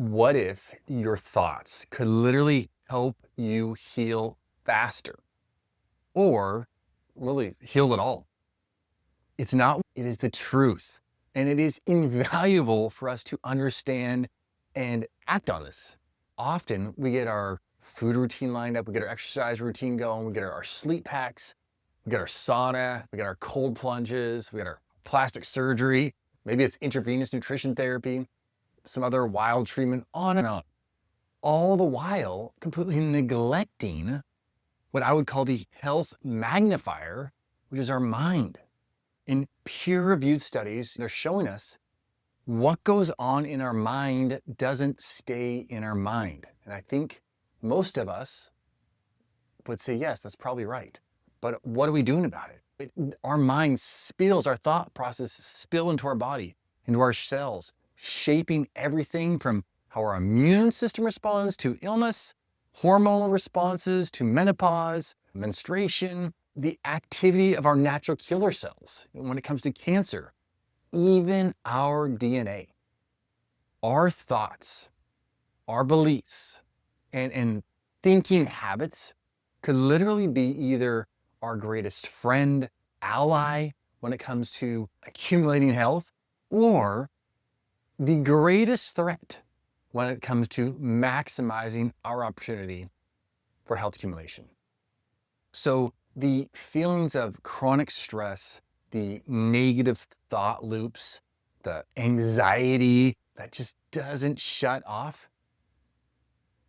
What if your thoughts could literally help you heal faster or really heal at all? It's not, it is the truth. And it is invaluable for us to understand and act on this. Often we get our food routine lined up, we get our exercise routine going, we get our sleep packs, we get our sauna, we get our cold plunges, we get our plastic surgery, maybe it's intravenous nutrition therapy, some other wild treatment, on and on. All the while completely neglecting what I would call the health magnifier, which is our mind. In peer-reviewed studies, they're showing us what goes on in our mind doesn't stay in our mind. And I think most of us would say, yes, that's probably right. But what are we doing about it? Our mind spills, our thought processes spill into our body, into our cells, shaping everything from how our immune system responds to illness, hormonal responses to menopause, menstruation, the activity of our natural killer cells when it comes to cancer, even our DNA, our thoughts, our beliefs, and thinking habits could literally be either our greatest friend, ally when it comes to accumulating health, or the greatest threat when it comes to maximizing our opportunity for health accumulation. So the feelings of chronic stress, the negative thought loops, the anxiety that just doesn't shut off,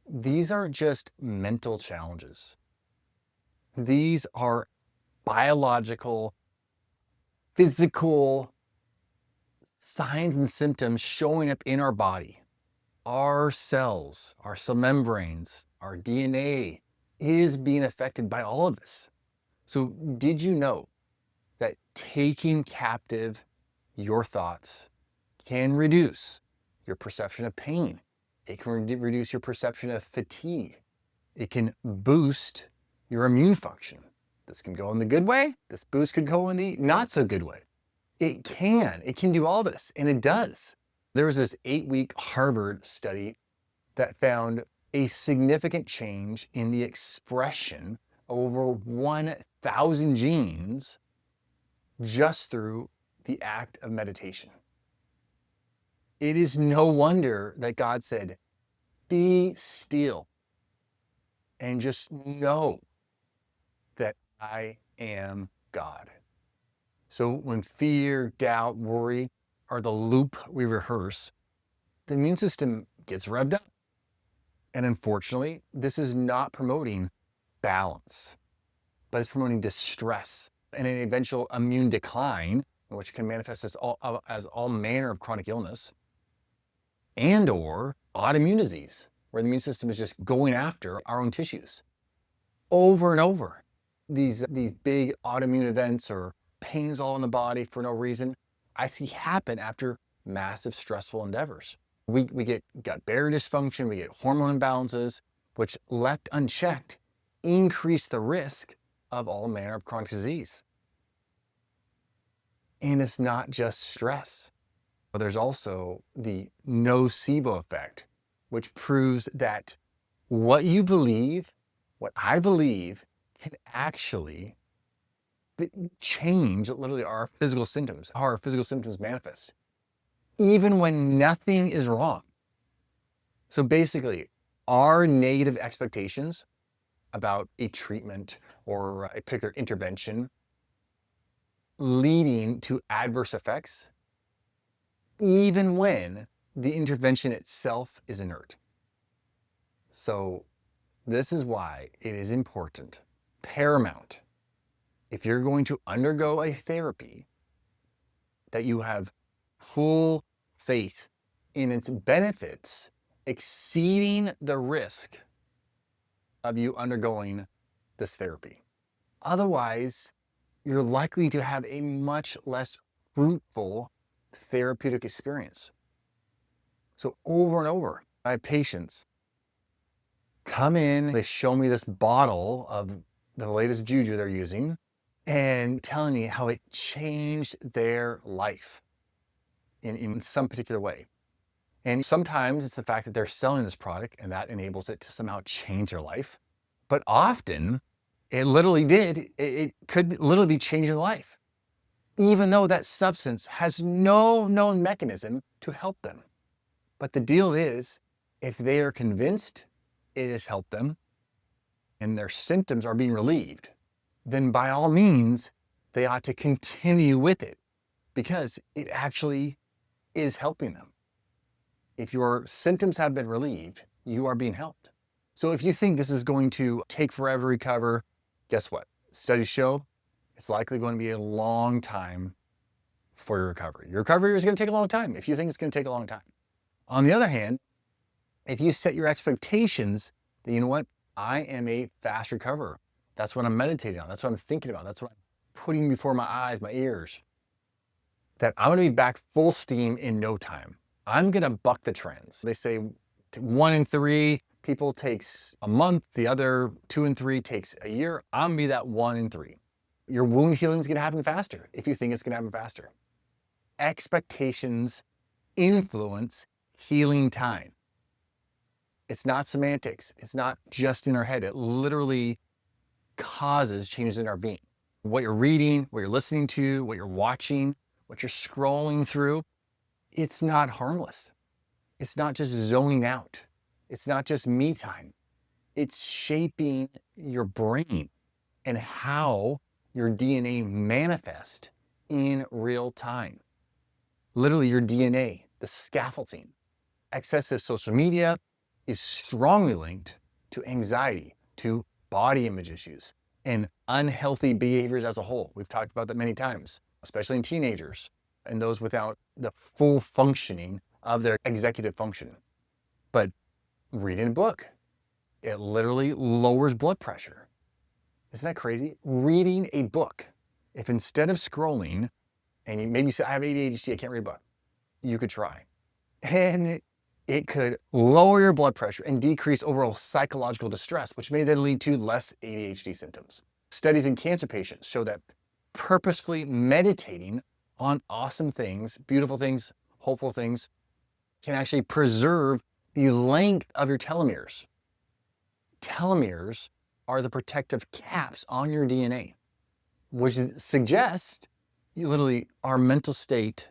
these aren't just mental challenges. These are biological, physical signs and symptoms showing up in our body. Our cells, our cell membranes, our DNA is being affected by all of this. So did you know that taking captive your thoughts can reduce your perception of pain? It can reduce your perception of fatigue. It can boost your immune function. This can go in the good way. This boost could go in the not so good way. It can do all this, and it does. There was this 8-week Harvard study that found a significant change in the expression of over 1,000 genes just through the act of meditation. It is no wonder that God said, be still and just know that I am God. So when fear, doubt, worry are the loop we rehearse, the immune system gets revved up. And unfortunately, this is not promoting balance, but it's promoting distress and an eventual immune decline, which can manifest as all manner of chronic illness, and or autoimmune disease, where the immune system is just going after our own tissues over and over. These big autoimmune events or pains all in the body for no reason, I see happen after massive stressful endeavors. We get gut barrier dysfunction, we get hormone imbalances, which left unchecked increase the risk of all manner of chronic disease. And it's not just stress. But there's also the nocebo effect, which proves that what you believe, what I believe, can actually change literally our physical symptoms, how our physical symptoms manifest, even when nothing is wrong. So basically, our negative expectations about a treatment or a particular intervention leading to adverse effects, even when the intervention itself is inert. So this is why it is important, paramount, if you're going to undergo a therapy, that you have full faith in its benefits exceeding the risk of you undergoing this therapy. Otherwise, you're likely to have a much less fruitful therapeutic experience. So over and over, I have patients come in, they show me this bottle of the latest juju they're using and telling me how it changed their life in some particular way. And sometimes it's the fact that they're selling this product and that enables it to somehow change their life. But often it literally did. It could literally be changing life, even though that substance has no known mechanism to help them. But the deal is, if they are convinced it has helped them and their symptoms are being relieved, then by all means, they ought to continue with it because it actually is helping them. If your symptoms have been relieved, you are being helped. So if you think this is going to take forever to recover, guess what? Studies show it's likely going to be a long time for your recovery. Your recovery is going to take a long time if you think it's going to take a long time. On the other hand, if you set your expectations that, you know what, I am a fast recoverer. That's what I'm meditating on. That's what I'm thinking about. That's what I'm putting before my eyes, my ears. That I'm going to be back full steam in no time. I'm going to buck the trends. They say 1 in 3 people takes a month. The other 2 in 3 takes a year. I'm going to be that 1 in 3. Your wound healing is going to happen faster if you think it's going to happen faster. Expectations influence healing time. It's not semantics. It's not just in our head. It literally causes changes in our being. What you're reading, what you're listening to, what you're watching, what you're scrolling through, it's not harmless. It's not just zoning out. It's not just me time. It's shaping your brain and how your DNA manifests in real time. Literally your DNA, the scaffolding. Excessive social media is strongly linked to anxiety, to body image issues, and unhealthy behaviors as a whole. We've talked about that many times, especially in teenagers and those without the full functioning of their executive function. But reading a book, it literally lowers blood pressure. Isn't that crazy? Reading a book. If instead of scrolling, and maybe you say, I have ADHD, I can't read a book, you could try. And it could lower your blood pressure and decrease overall psychological distress, which may then lead to less ADHD symptoms. Studies in cancer patients show that purposefully meditating on awesome things, beautiful things, hopeful things, can actually preserve the length of your telomeres. Telomeres are the protective caps on your DNA, which suggests our mental state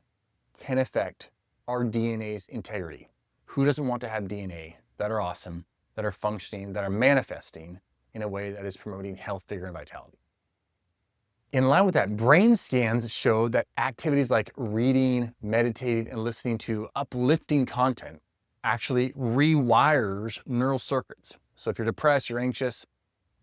can affect our DNA's integrity. Who doesn't want to have DNA that are awesome, that are functioning, that are manifesting in a way that is promoting health, vigor, and vitality? In line with that, brain scans show that activities like reading, meditating, and listening to uplifting content actually rewires neural circuits. So if you're depressed, you're anxious,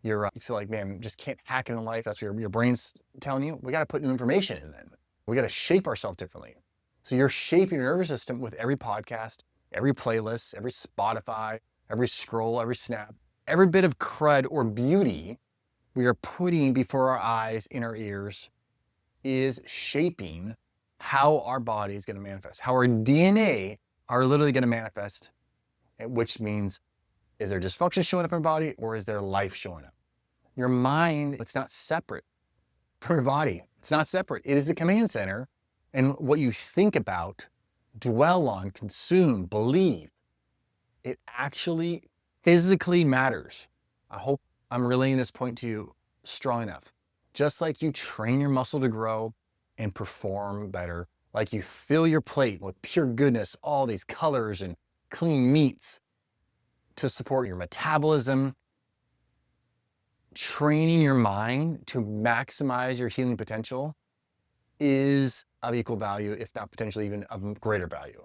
you feel like, man, just can't hack it in life. That's what your brain's telling you. We got to put new information in then. We got to shape ourselves differently. So you're shaping your nervous system with every podcast, every playlist, every Spotify, every scroll, every snap, every bit of crud or beauty we are putting before our eyes, in our ears, is shaping how our body is going to manifest, how our DNA are literally going to manifest, which means, is there dysfunction showing up in our body or is there life showing up? Your mind, it's not separate from your body. It's not separate. It is the command center. And what you think about, dwell on, consume, believe, it actually physically matters. I hope I'm relaying this point to you strong enough. Just like you train your muscle to grow and perform better, like you fill your plate with pure goodness, all these colors and clean meats to support your metabolism, training your mind to maximize your healing potential is of equal value, if not potentially even of greater value.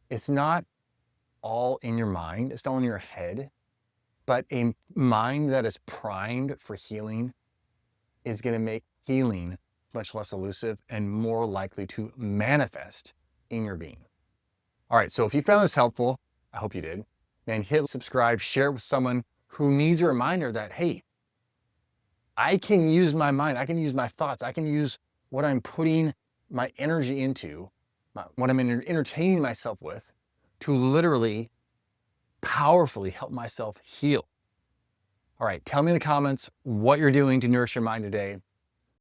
It's not all in your mind, it's not in your head, but a mind that is primed for healing is going to make healing much less elusive and more likely to manifest in your being. All right, so if you found this helpful, I hope you did, man, hit subscribe, share it with someone who needs a reminder that, hey, I can use my mind, I can use my thoughts, I can use what I'm putting my energy into, what I'm entertaining myself with, to literally powerfully help myself heal. All right, tell me in the comments what you're doing to nourish your mind today.